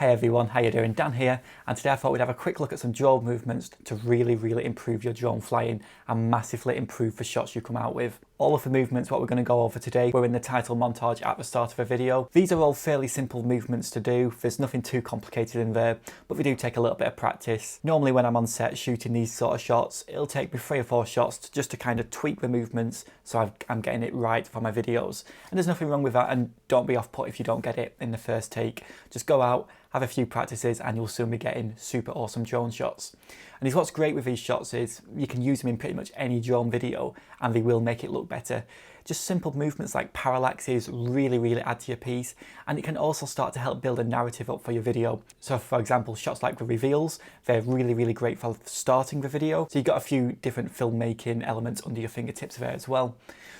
Hey everyone, how you doing? Dan here, and today I thought we'd have a quick look at some drone movements to really improve your drone flying and massively improve the shots you come out with. All of the movements what we're going to go over today were in the title montage at the start of the video. These are all fairly simple movements to do, there's nothing too complicated in there, but they do take a little bit of practice. Normally when I'm on set shooting these sort of shots, it'll take me 3 or 4 shots just to kind of tweak the movements so I'm getting it right for my videos. And there's nothing wrong with that, and don't be off put if you don't get it in the first take. Just go out, have a few practices, and you'll soon be getting super awesome drone shots. And what's great with these shots is you can use them in pretty much any drone video and they will make it look better. Just simple movements like parallaxes really add to your piece, and it can also start to help build a narrative up for your video. So for example, shots like the reveals, they're really great for starting the video. So you've got a few different filmmaking elements under your fingertips there as well.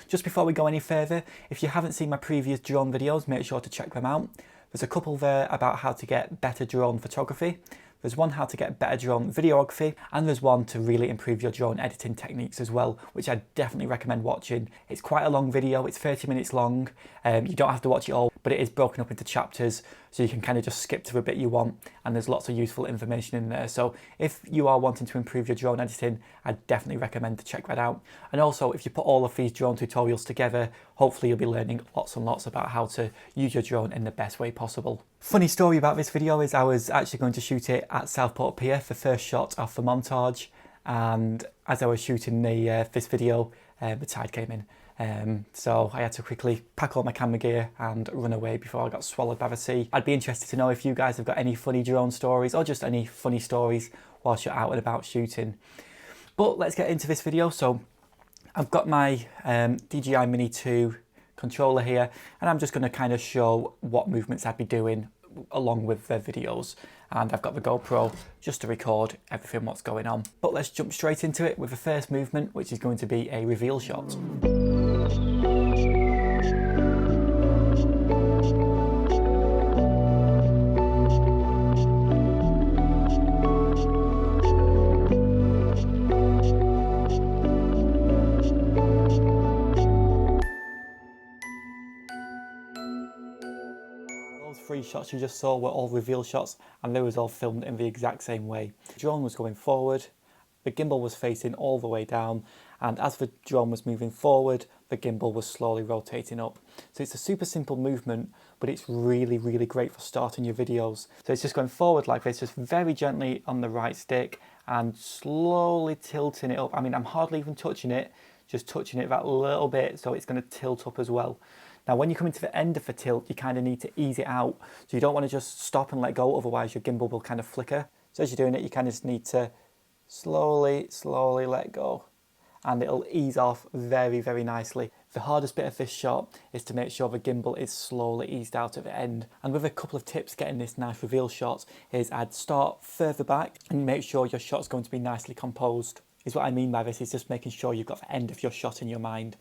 Just before we go any further, if you haven't seen my previous drone videos, make sure to check them out. There's a couple there about how to get better drone photography. There's one how to get better drone videography, and there's one to really improve your drone editing techniques as well, which I definitely recommend watching. It's quite a long video, it's 30 minutes long. You don't have to watch it all, but it is broken up into chapters, so you can kind of just skip to the bit you want, and there's lots of useful information in there. So if you are wanting to improve your drone editing, I definitely recommend to check that out. And also, if you put all of these drone tutorials together, hopefully you'll be learning lots and lots about how to use your drone in the best way possible. Funny story about this video is I was actually going to shoot it at Southport Pier, the first shot of the montage, and as I was shooting this video, the tide came in. So I had to quickly pack all my camera gear and run away before I got swallowed by the sea. I'd be interested to know if you guys have got any funny drone stories or just any funny stories whilst you're out and about shooting. But let's get into this video. So I've got my DJI MINI 2 controller here, and I'm just going to kind of show what movements I'd be doing along with the videos, and I've got the GoPro just to record everything what's going on. But let's jump straight into it with the first movement, which is going to be a reveal shot. Those 3 shots you just saw were all reveal shots, and they was all filmed in the exact same way. The drone was going forward, the gimbal was facing all the way down, and as the drone was moving forward, the gimbal was slowly rotating up. So it's a super simple movement, but it's really great for starting your videos. So it's just going forward like this, just very gently on the right stick and slowly tilting it up. I mean, I'm hardly even touching it, just touching it that little bit, so it's going to tilt up as well. Now when you come into the end of the tilt, you kind of need to ease it out. So you don't want to just stop and let go, otherwise your gimbal will kind of flicker. So as you're doing it, you kind of just need to slowly let go, and it'll ease off very nicely. The hardest bit of this shot is to make sure the gimbal is slowly eased out at the end. And with a couple of tips getting this nice reveal shot is I'd start further back and make sure your shot's going to be nicely composed. Is what I mean by this is just making sure you've got the end of your shot in your mind.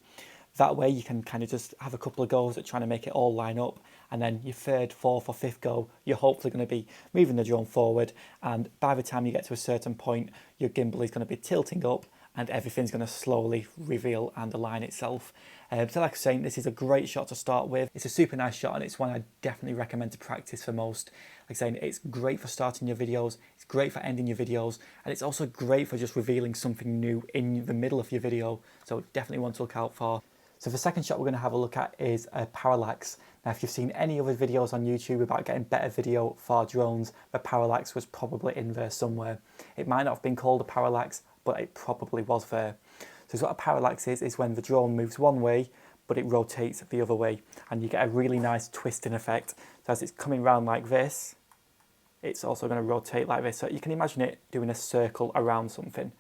That way you can kind of just have a couple of goes at trying to make it all line up, and then your 3rd, 4th or 5th go, you're hopefully going to be moving the drone forward, and by the time you get to a certain point, your gimbal is going to be tilting up and everything's going to slowly reveal and align itself. So like I was saying, this is a great shot to start with. It's a super nice shot, and it's one I definitely recommend to practice for most. Like I'm saying, it's great for starting your videos, it's great for ending your videos, and it's also great for just revealing something new in the middle of your video. So definitely one to look out for. So the second shot we're going to have a look at is a parallax. Now if you've seen any other videos on YouTube about getting better video for drones, the parallax was probably in there somewhere. It might not have been called a parallax, but it probably was there. So what a parallax is when the drone moves one way, but it rotates the other way, and you get a really nice twisting effect. So as it's coming round like this, it's also going to rotate like this. So you can imagine it doing a circle around something.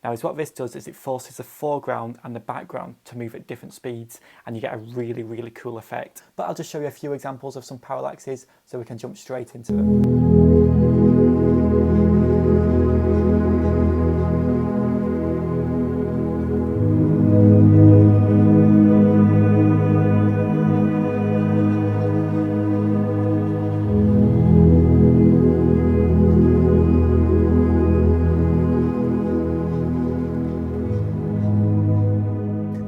Now what this does is it forces the foreground and the background to move at different speeds, and you get a really cool effect. But I'll just show you a few examples of some parallaxes so we can jump straight into them.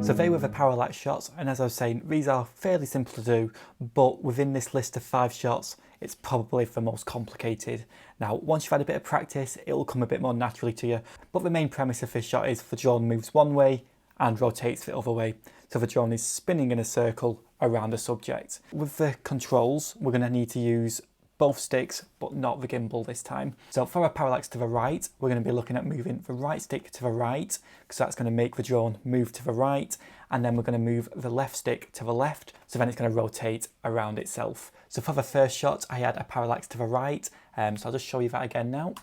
So they were the Parallax Shots, and as I was saying, these are fairly simple to do, but within this list of 5 shots, it's probably the most complicated. Now, once you've had a bit of practice, it'll come a bit more naturally to you, but the main premise of this shot is the drone moves one way and rotates the other way. So the drone is spinning in a circle around the subject. With the controls, we're going to need to use both sticks, but not the gimbal this time. So for our parallax to the right, we're going to be looking at moving the right stick to the right, because that's going to make the drone move to the right, and then we're going to move the left stick to the left, so then it's going to rotate around itself. So for the first shot, I had a parallax to the right, so I'll just show you that again now.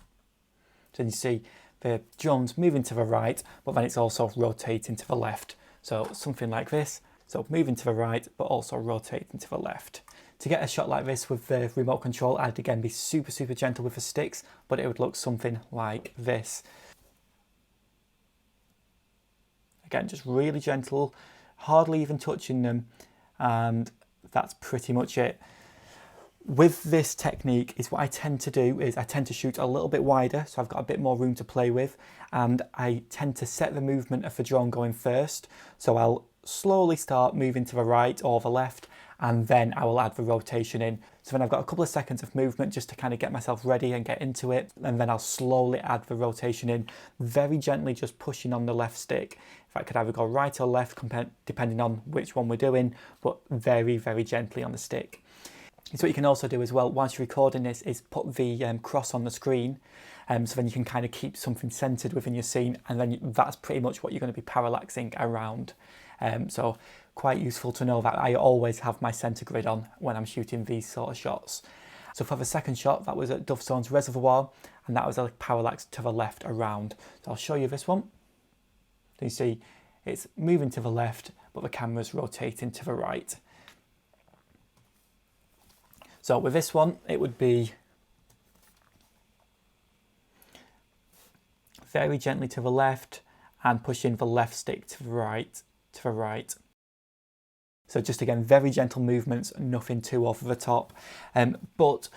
So you see the drone's moving to the right, but then it's also rotating to the left. So something like this, so moving to the right, but also rotating to the left. To get a shot like this with the remote control, I'd again be super gentle with the sticks, but it would look something like this. Again, just really gentle, hardly even touching them, and that's pretty much it. With this technique is what I tend to do is I tend to shoot a little bit wider, so I've got a bit more room to play with, and I tend to set the movement of the drone going first. So I'll slowly start moving to the right or the left, and then I will add the rotation in. So then I've got a couple of seconds of movement just to kind of get myself ready and get into it, and then I'll slowly add the rotation in, very gently just pushing on the left stick. If I could either go right or left, depending on which one we're doing, but very gently on the stick. So what you can also do as well, whilst you're recording this, is put the cross on the screen, so then you can kind of keep something centered within your scene, and then that's pretty much what you're going to be parallaxing around. So quite useful to know that I always have my center grid on when I'm shooting these sort of shots. So for the second shot, that was at Dovestone's Reservoir, and that was a parallax to the left around. So I'll show you this one. So you see it's moving to the left, but the camera's rotating to the right. So with this one, it would be very gently to the left and pushing the left stick to the right, So just again, very gentle movements, nothing too over the top. But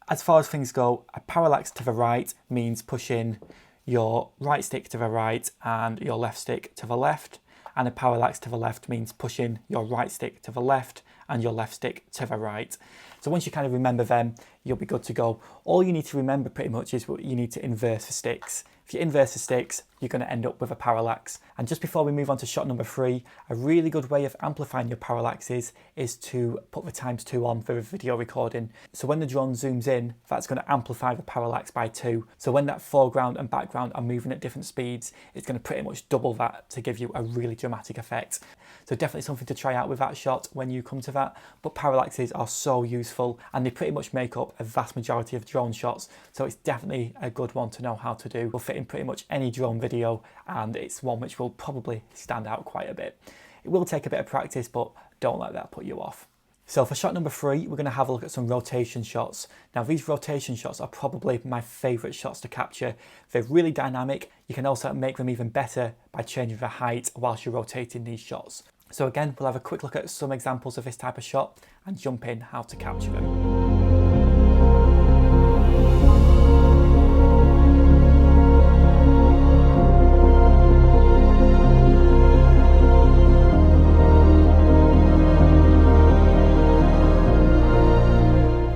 as far as things go, a parallax to the right means pushing your right stick to the right and your left stick to the left. And a parallax to the left means pushing your right stick to the left and your left stick to the right. So once you kind of remember them, you'll be good to go. All you need to remember pretty much is what you need to inverse the sticks. If you inverse the sticks, you're going to end up with a parallax. And just before we move on to shot number 3, a really good way of amplifying your parallaxes is to put the ×2 on for the video recording. So when the drone zooms in, that's going to amplify the parallax by 2. So when that foreground and background are moving at different speeds, it's going to pretty much double that to give you a really dramatic effect. So definitely something to try out with that shot when you come to that. But parallaxes are so useful, and they pretty much make up a vast majority of drone shots. So it's definitely a good one to know how to do. Will fit in pretty much any drone video, and it's one which will probably stand out quite a bit. It will take a bit of practice, but don't let that put you off. So for shot number 3, we're going to have a look at some rotation shots. Now these rotation shots are probably my favourite shots to capture. They're really dynamic. You can also make them even better by changing the height whilst you're rotating these shots. So again, we'll have a quick look at some examples of this type of shot and jump in how to capture them.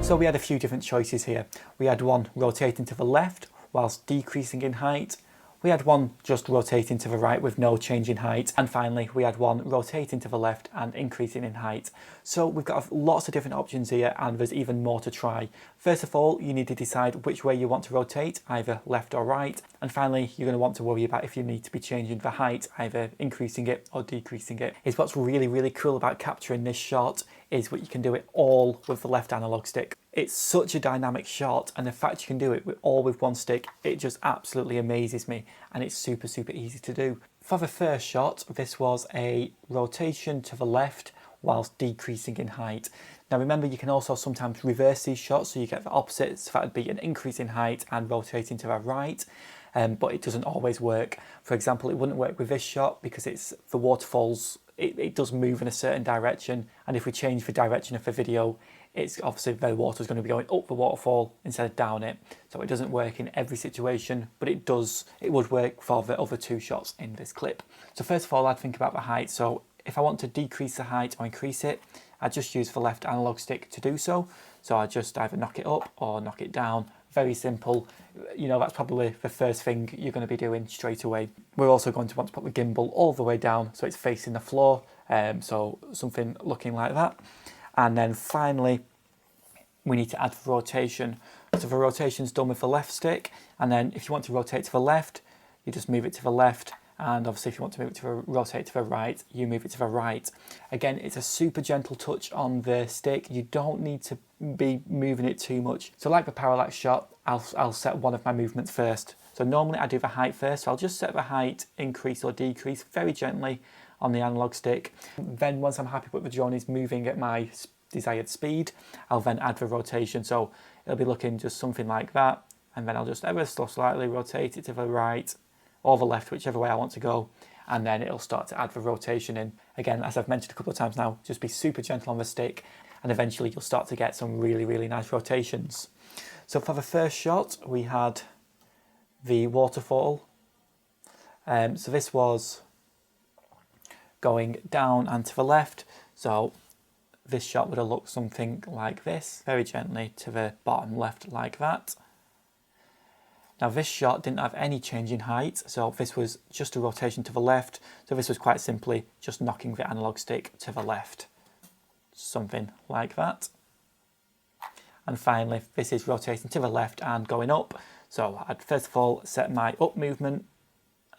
So we had a few different choices here. We had one rotating to the left whilst decreasing in height. We had one just rotating to the right with no change in height. And finally, we had one rotating to the left and increasing in height. So we've got lots of different options here, and there's even more to try. First of all, you need to decide which way you want to rotate, either left or right. And finally, you're going to want to worry about if you need to be changing the height, either increasing it or decreasing it. Is what's really cool about capturing this shot is what you can do it all with the left analog stick. It's such a dynamic shot, and the fact you can do it all with one stick, it just absolutely amazes me, and it's super easy to do. For the first shot, this was a rotation to the left whilst decreasing in height. Now remember, you can also sometimes reverse these shots, so you get the opposite, so that would be an increase in height and rotating to the right. But it doesn't always work. For example, it wouldn't work with this shot because it's the waterfalls, it does move in a certain direction, and if we change the direction of the video, it's obviously the water is going to be going up the waterfall instead of down it. So it doesn't work in every situation, but it would work for the other two shots in this clip. So first of all, I'd think about the height. So If I want to decrease the height or increase it, I just use the left analog stick to do so. So I just either knock it up or knock it down. Very simple. You know, that's probably the first thing you're going to be doing straight away. We're also going to want to put the gimbal all the way down so it's facing the floor. So something looking like that. And then finally, we need to add the rotation. So the rotation's done with the left stick. And then if you want to rotate to the left, you just move it to the left. And obviously if you want to move it to rotate to the right, you move it to the right. Again, it's a super gentle touch on the stick. You don't need to be moving it too much. So like the Parallax Shot, I'll set one of my movements first. So normally I do the height first. So I'll just set the height, increase or decrease very gently on the analog stick. Then once I'm happy with the drone is moving at my desired speed, I'll then add the rotation. So it'll be looking just something like that. And then I'll just ever so slightly rotate it to the right or the left, whichever way I want to go, and then it'll start to add the rotation in. Again, as I've mentioned a couple of times now, just be super gentle on the stick, and eventually you'll start to get some really, really nice rotations. So for the first shot, we had the waterfall. So this was going down and to the left. So this shot would have looked something like this, very gently to the bottom left like that. Now this shot didn't have any change in height, so this was just a rotation to the left. So this was quite simply just knocking the analog stick to the left. Something like that. And finally, this is rotating to the left and going up. So I'd first of all set my up movement,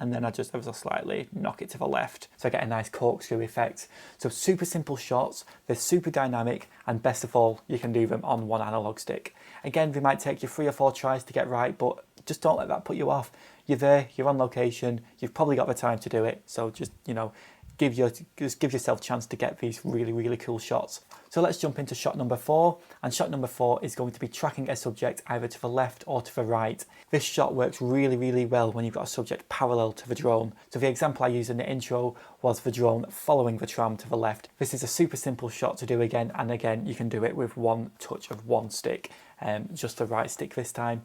and then I just ever so slightly knock it to the left. So I get a nice corkscrew effect. So super simple shots, they're super dynamic, and best of all, you can do them on one analog stick. Again, they might take you 3 or 4 tries to get right, but just don't let that put you off. You're there, you're on location, you've probably got the time to do it. So just, you know, give yourself a chance to get these really, really cool shots. So let's jump into shot number 4. And shot number 4 is going to be tracking a subject either to the left or to the right. This shot works really, really well when you've got a subject parallel to the drone. So the example I used in the intro was the drone following the tram to the left. This is a super simple shot to do again, and again, you can do it with one touch of one stick, just the right stick this time.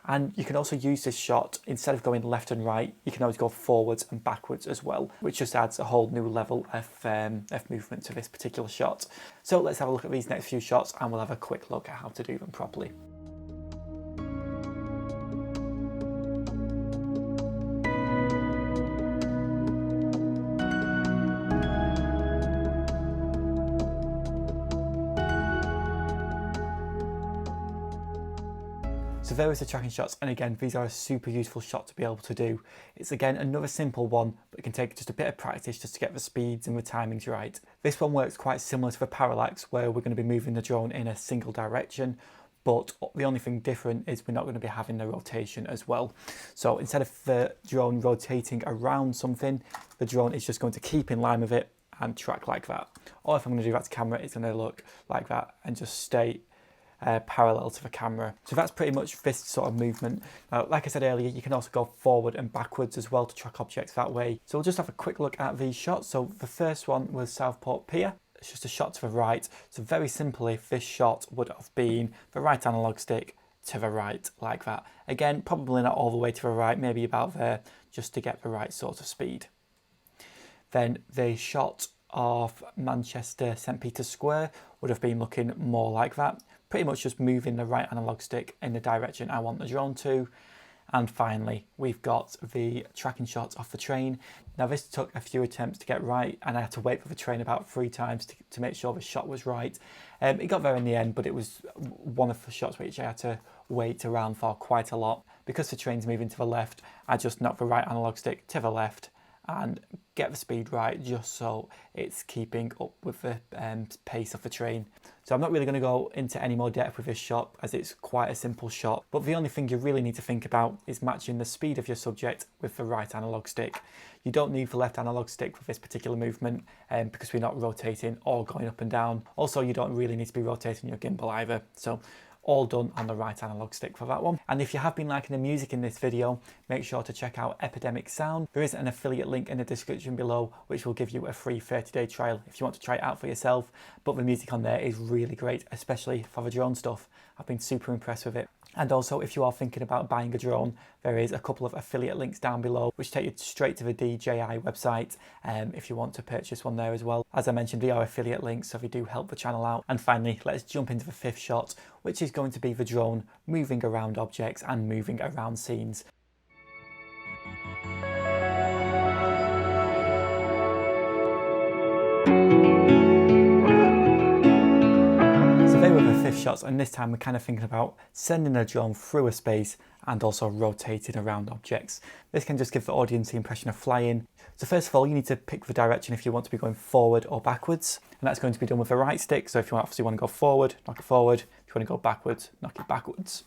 And you can also use this shot, instead of going left and right, you can always go forwards and backwards as well, which just adds a whole new level of movement to this particular shot. So let's have a look at these next few shots and we'll have a quick look at how to do them properly. So there is the tracking shots, and again, these are a super useful shot to be able to do. It's again another simple one, but it can take just a bit of practice just to get the speeds and the timings right. This one works quite similar to the Parallax, where we're going to be moving the drone in a single direction, but the only thing different is we're not going to be having the rotation as well. So instead of the drone rotating around something, the drone is just going to keep in line with it and track like that. Or if I'm going to do that to camera, it's going to look like that and just stay parallel to the camera. So that's pretty much this sort of movement. Now, like I said earlier, you can also go forward and backwards as well to track objects that way. So we'll just have a quick look at these shots. So the first one was Southport Pier. It's just a shot to the right. So very simply, this shot would have been the right analog stick to the right like that. Again, probably not all the way to the right, maybe about there, just to get the right sort of speed. Then the shot of Manchester St Peter's Square would have been looking more like that. Pretty much just moving the right analog stick in the direction I want the drone to. And finally, we've got the tracking shot off the train. Now this took a few attempts to get right, and I had to wait for the train about 3 times to make sure the shot was right. It got there in the end, but it was one of the shots which I had to wait around for quite a lot. Because the train's moving to the left, I just knocked the right analog stick to the left and get the speed right just so it's keeping up with the pace of the train. So I'm not really going to go into any more depth with this shot as it's quite a simple shot, but the only thing you really need to think about is matching the speed of your subject with the right analog stick. You don't need the left analog stick with this particular movement because we're not rotating or going up and down. Also, you don't really need to be rotating your gimbal either. So all done on the right analog stick for that one. And if you have been liking the music in this video, make sure to check out Epidemic Sound. There is an affiliate link in the description below which will give you a free 30-day trial if you want to try it out for yourself. But the music on there is really great, especially for the drone stuff. I've been super impressed with it. And also, if you are thinking about buying a drone, there is a couple of affiliate links down below which take you straight to the DJI website if you want to purchase one there as well. As I mentioned, they are affiliate links, so they do help the channel out. And finally, let's jump into the fifth shot, which is going to be the drone moving around objects and moving around scenes. So they were the fifth shots, and this time we're kind of thinking about sending a drone through a space and also rotating around objects. This can just give the audience the impression of flying. So first of all, you need to pick the direction if you want to be going forward or backwards, and that's going to be done with the right stick. So if you obviously want to go forward, knock it forward. If you want to go backwards, knock it backwards.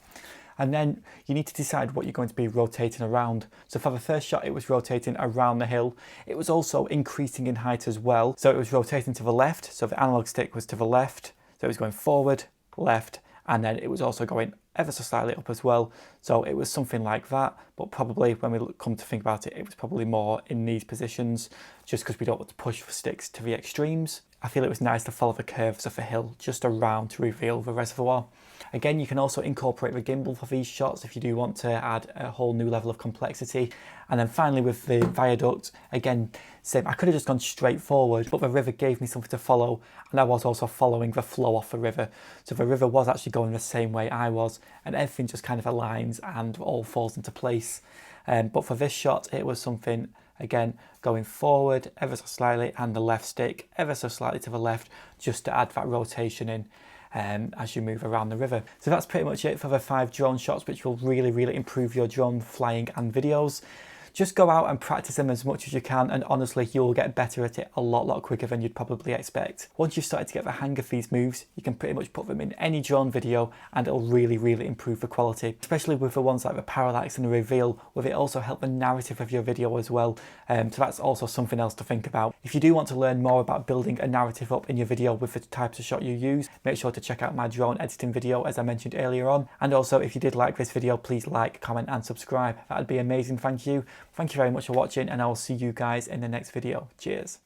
And then you need to decide what you're going to be rotating around. So for the first shot, it was rotating around the hill. It was also increasing in height as well. So it was rotating to the left. So the analog stick was to the left. So it was going forward, left, and then it was also going ever so slightly up as well. So it was something like that, but probably when we come to think about it, it was probably more in these positions, just because we don't want to push the sticks to the extremes. I feel it was nice to follow the curves of the hill just around to reveal the reservoir. Again, you can also incorporate the gimbal for these shots if you do want to add a whole new level of complexity. And then finally with the viaduct, again, same. I could have just gone straight forward, but the river gave me something to follow, and I was also following the flow off the river. So the river was actually going the same way I was, and everything just kind of aligns and all falls into place. But for this shot, it was something, again, going forward ever so slightly and the left stick ever so slightly to the left, just to add that rotation in as you move around the river. So that's pretty much it for the 5 drone shots, which will really improve your drone flying and videos. Just go out and practice them as much as you can, and honestly, you'll get better at it a lot quicker than you'd probably expect. Once you've started to get the hang of these moves, you can pretty much put them in any drone video and it'll really improve the quality, especially with the ones like the parallax and the reveal, with it also help the narrative of your video as well. So that's also something else to think about. If you do want to learn more about building a narrative up in your video with the types of shot you use, make sure to check out my drone editing video as I mentioned earlier on. And also, if you did like this video, please like, comment and subscribe. That'd be amazing, thank you. Thank you very much for watching, and I will see you guys in the next video. Cheers.